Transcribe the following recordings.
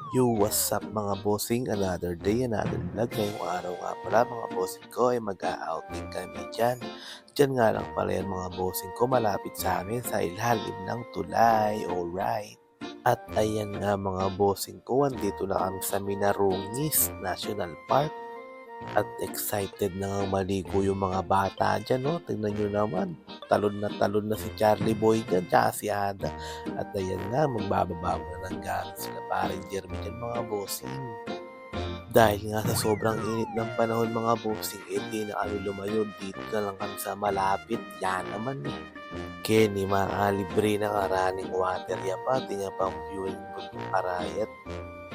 Yo, what's up mga bossing? Another day, another vlog. Ngayong araw nga pala mga bossing ko ay mag-a-outing kami dyan. Dyan nga lang pala yan mga bossing ko, malapit sa amin sa ilalim ng tulay. Alright. At ayan nga mga bossing ko, andito na kami sa Minarongis National Park. At excited na nga maligo yung mga bata dyan, no? Tingnan nyo naman, talon na si Charlie Boy dyan, tsaka si Ada. At ayan nga, magbababago na ng gamit sila paring Jeremy dyan mga bossing. Dahil nga sa sobrang init ng panahon mga bossing, di na kami lumayo, dito na lang kami sa malapit. Yan naman eh. Kenny, makalibre na running water ya pa, tingnan pang fuel ng karayat.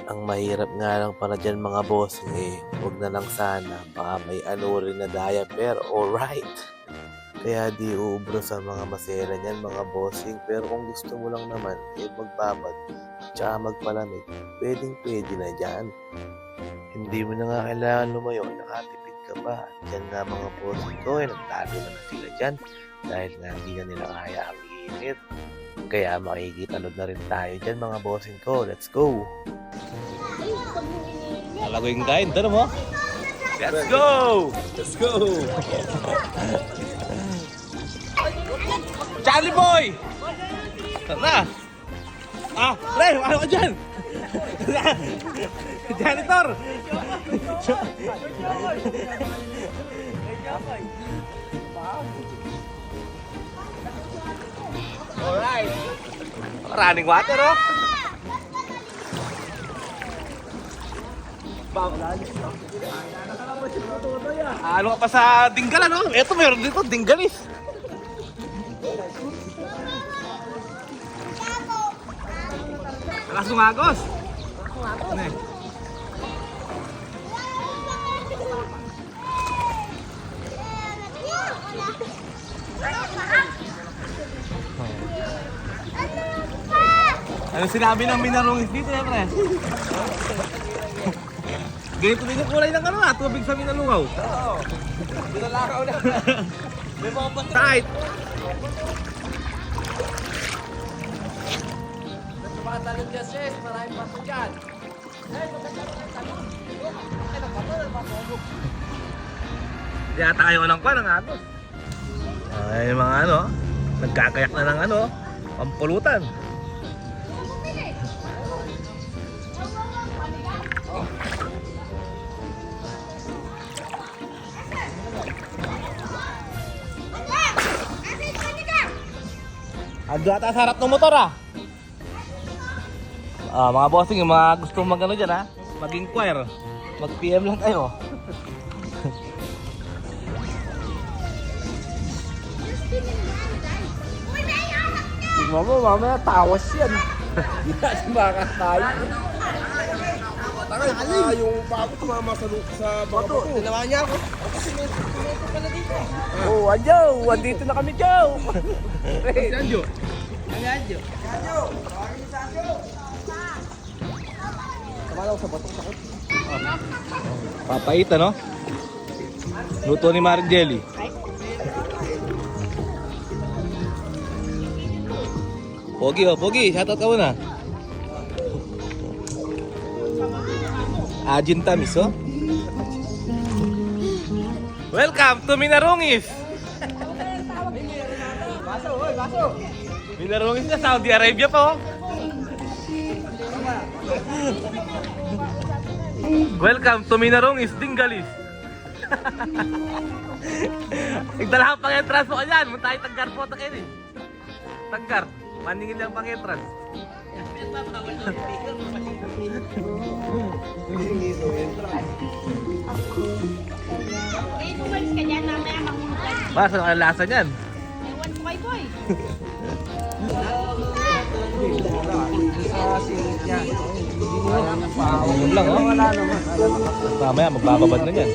Ang mahirap nga lang para dyan mga bossing huwag na lang sana, baka may ano rin na diaper, alright. Kaya di uubro sa mga masera niyan mga bossing, pero kung gusto mo lang naman, magbabad, tsaka magpalamig, pwede na dyan. Hindi mo na nga kailangan lumayo, nakatipid ka pa. Dyan nga mga bossing ko, nagtalo na sila dyan, dahil nga hindi na nila kaya ang init. Kaya makikitalod na rin tayo dyan mga bossing ko, let's go! Alago yung kain, tara mo. Let's go! Let's go! Charlie Boy! Tara! Pre! Ano ka dyan? Janitor! Alright! Running water, oh! Ano ka pa sa Dinggal, ano? Eto, meron dito, Dinggalis. Alas Sungagos. Ano eh? Ano sinabi ng Minarongis dito, eh, pre? Ganito din yung kulay ng tubig sa Minalungaw. Oo. Binalakaw na. May mga bata. Tight. Sa mga talong dyan, sis. Maraming bato dyan. Di ata kayo ng kwan, ng agos. Ay, mga nagkakayak na ng pampulutan. Ando ata sa harap ng motor mga bossing, yung mga gusto mag-ano dyan mag-inquire, mag-PM lang kayo. Tignan mo, mamaya tawas yan. Hindi natin makakatayo. Yung bago tumama sa bato. Tinawa niya ako. Sumento pala dito. Oh, Anjo! Andito na kami, Joe! Anjo. Anjo! Tawagin sa Anjo. Kamalaw sa batok sakot. Papait, ano? Luto ni Maring Jelly. Pogi, Pogi. Shoutout ka muna. Ajin Tamis, Welcome to Minarongis! Minarongis na Saudi Arabia pa, Welcome to Minarongis, Dinggalis! Nagdala ka pang entrance mo ka dyan. Munta tayo taggar po ito kayo Taggar. Maningin lang pang entrance. Umalis ka dyan, mamaya mangungkay. Ba, saan ang lasa niyan? Ewan ko kay Boy. Yun lang, Mamaya, magbababad na yan.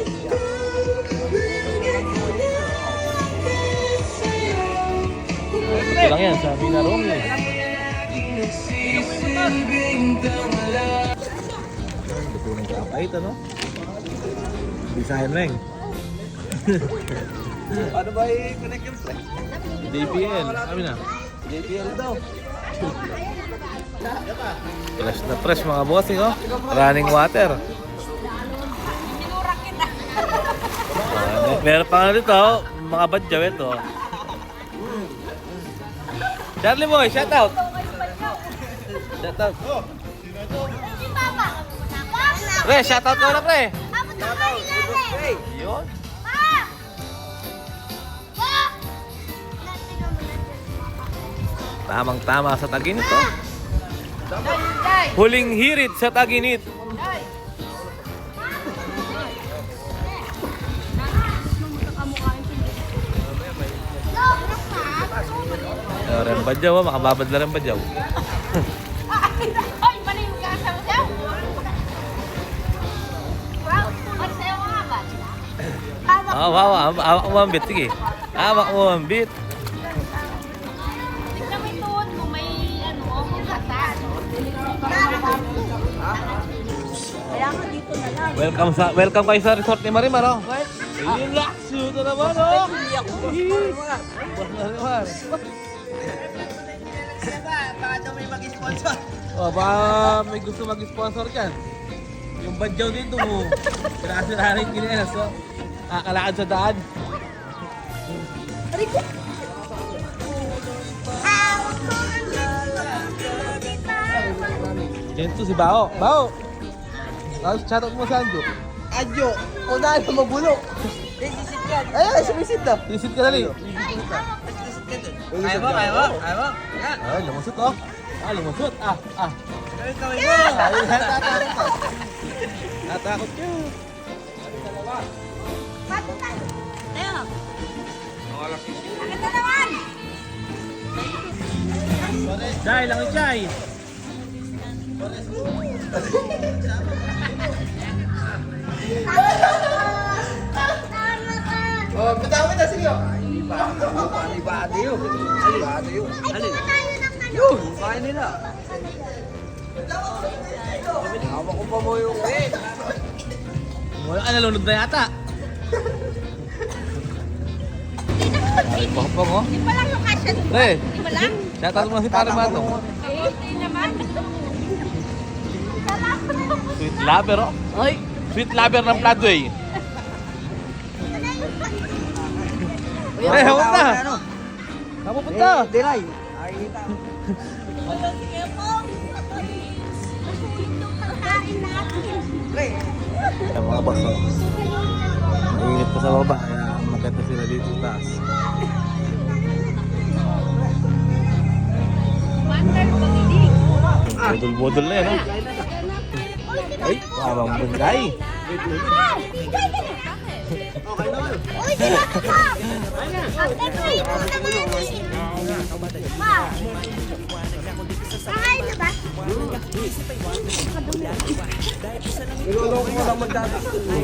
Ito lang yan, sa Minarongis. Ito ng kapait, Bisayan Meng. Ano ba i-connect yung pre? JPL, kami na. JPL daw. Fresh na fresh mga bossing, oh. Running water. Meron pa nga dito, oh. Mga badyaw ito. Charlie boy, shout out. Shout out. Pre, shout out ka na pre. Yun. Tamang tama sa taginit, oh. Huling hirit sa taginit. Ren badyaw, oh. Makababad na rin badyaw. Ay, mali yung kasaw-saw. Wow, magsayaw nga ba? Wow. Hawak mo ang bit, sige. Hawak mo ang bit. Tignan mo yung tuhod mo, may ano, may gata. Kaya nga dito na lang. Welcome kayo sa resort ni Marimar, oh. Ayun lang, suto naman, oh. Bas Marimar. Baka daw may mag-sponsor. Oh, baka may gusto mag-sponsor dyan. Yung badyaw dito mo. Sira-sira rin kinelas, oh. Kakalakad sa daan. Ito si Bao. Bao! Tapos chatot mo si Anjo. Adyo, kung dahil na mabulok. Sisit yan. Ay, sumisit na. Sisit ka dali. Kaya mo. Yan. Ay, lumusot, oh. Lumusot. Kawin mo. Natakot ka. Tayo. Agad na naman. Chay, lang yung chay. Oh, bitaw na sige. Alibado yun. Alin? Yun, kain nila. Hawak ko pa mo yung Wala ka nalunod na yata. Ay, pokpok, oh. Di pa lang yung kasya dito. Pre, Di ba lang? shoutout mo si Pare Mato. Hindi naman. Sweet lover, oh. Ay, sweet lover ng Floodway. Pre, hawak na. Kamu punta. Delay. Ay, tao. Ay, mga boss, oh. Mainit pa sa baba, kaya maganda sila dito sa taas. Budol-budol na yan, oh. Ay, parang bungay. Uy, sila ka! After ko ito naman eh. Ma! Kakain na ba? Niloloko mo lang magdado.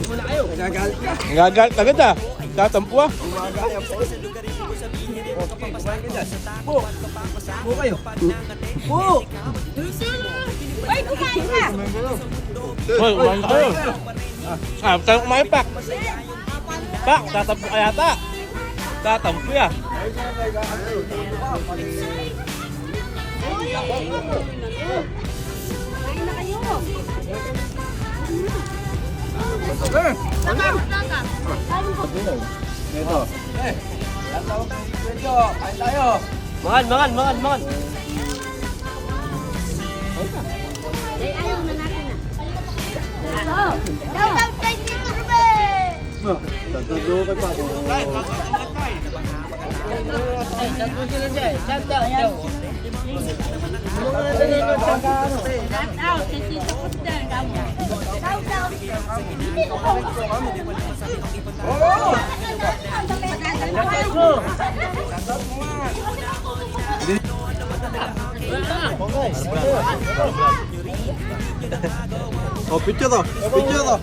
Wala kayo. Nagagalit ka. Ngagalit agad, ah. Tatampo, ah. Gumagaya po. Okay, kumain ka dyan. Po. Po kayo. Po. Uy, kumain ka! Hoy, kumain na kayo. Tayo kumain, Pak. Pak, tatampo ka yata. Tatampo, ah. Kumain na kayo. Ito. Tawag ng kwento. Kain tayo. Mangan. Ay, ayaw na natin na. Shout out kay Tito Ruben! Tagtado kay Pato. Shout out kay Tito Ruben. Shout out. Tito Oh, picture to. Picture to.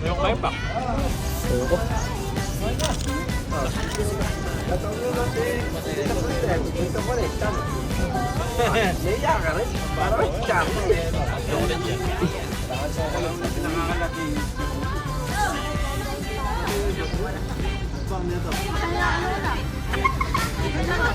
Ayaw kumain, Pak. Ano na?